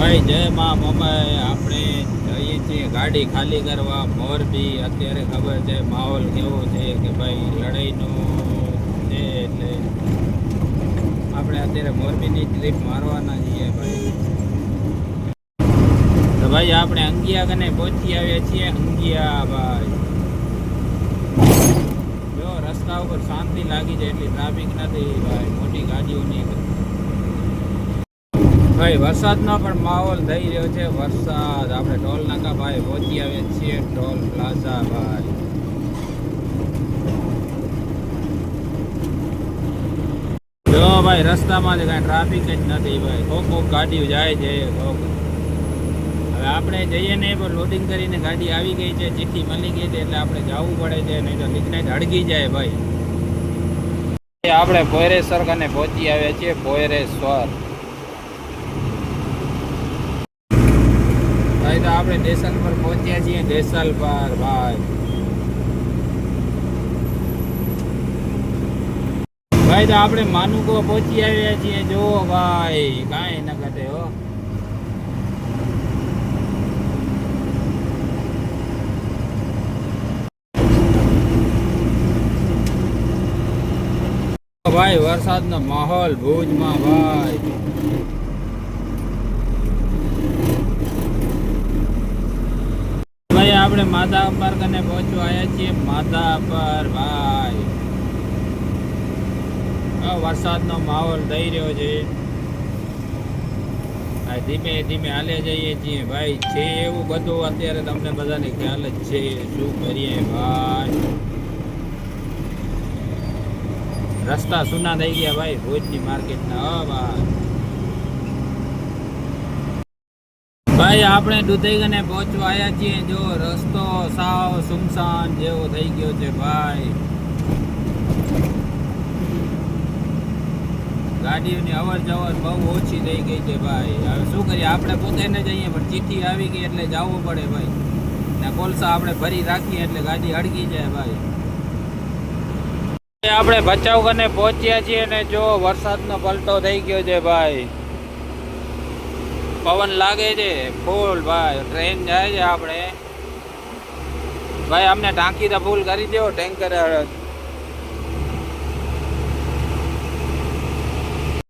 ભાઈ જય માં મમ્મી, આપણે જઈએ છીએ ગાડી ખાલી કરવા મોરબી. અત્યારે ખબર છે માહોલ કેવો છે કે ભાઈ લડાઈનો છે, એટલે આપણે અત્યારે મોરબીની ટ્રીપ મારવાના છીએ ભાઈ. તો ભાઈ આપણે અંગિયા કને પહોંચી આવ્યા છીએ. અંગિયા ભાઈ જો રસ્તા ઉપર શાંતિ લાગી જાય, એટલી ટ્રાફિક નથી ભાઈ, મોટી ગાડીઓની. ભાઈ વરસાદનો પણ માહોલ થઈ રહ્યો છે. વરસાદ આપણે ટોલ નાકા ભાઈ પહોંચી આવ્યા છીએ, ટોલ પ્લાઝા ભાઈ. જો ભાઈ રસ્તામાં કાંઈ ટ્રાફિક જ નથી ભાઈ, કોક ગાડીઓ જાય છે. હવે આપણે જઈએ નહીં, પણ લોડિંગ કરીને ગાડી આવી ગઈ છે, ચિઠ્ઠી મળી ગઈ છે, એટલે આપણે જવું પડે છે, નહીં તો લીકનાઈટ હળગી જાય ભાઈ. આપણે પોયરેશ્વર કને પહોંચી આવ્યા છીએ. પોયરેશ્વર ભાઈ, તો આપણે દેસલ પર પહોંચ્યા છીએ. દેસલ પર ભાઈ ભાઈ તો આપણે માનુકો પહોંચી આવ્યા છીએ. જો ભાઈ કાંઈ ન ઘટે હો. ભાઈ વરસાદનો માહોલ ભુજમાં ભાઈ. ભાઈ આપણે માધા પર કને પહોંચવા આવ્યા છીએ. માધા પર ભાઈ વરસાદનો માહોલ થઈ રહ્યો છે. ધીમે ધીમે હાલે જઈએ છીએ ભાઈ. છે એવું બધું અત્યારે તમને બધાને ખ્યાલ જ છે. શું કરીએ ભાઈ, રસ્તા સુના થઈ ગયા ભાઈ ભુજની માર્કેટના. ભાઈ આપણે દુધઈગને પહોંચવા આવ્યા છીએ. જો રસ્તો સાવ સુમસાન જેવો થઈ ગયો છે ભાઈ. ગાડીઓની અવર જવર બહુ ઓછી થઈ ગઈ છે ભાઈ. હવે શું કરીએ, આપણે પોતે ન જઈએ, પણ ચિઠ્ઠી આવી ગઈ એટલે જવું પડે ભાઈ. ને કોલસા આપણે ભરી રાખીએ એટલે ગાડી અડગી જાય ભાઈ. આપણે ભચાઉ કને પહોંચ્યા છીએ ને જો વરસાદનો પલટો થઈ ગયો છે ભાઈ. પવન લાગે છે ફૂલ ભાઈ. ટ્રેન જાય છે આપણે ભાઈ. અમને ટાંકી તો ફૂલ કરી દો ટેન્કર.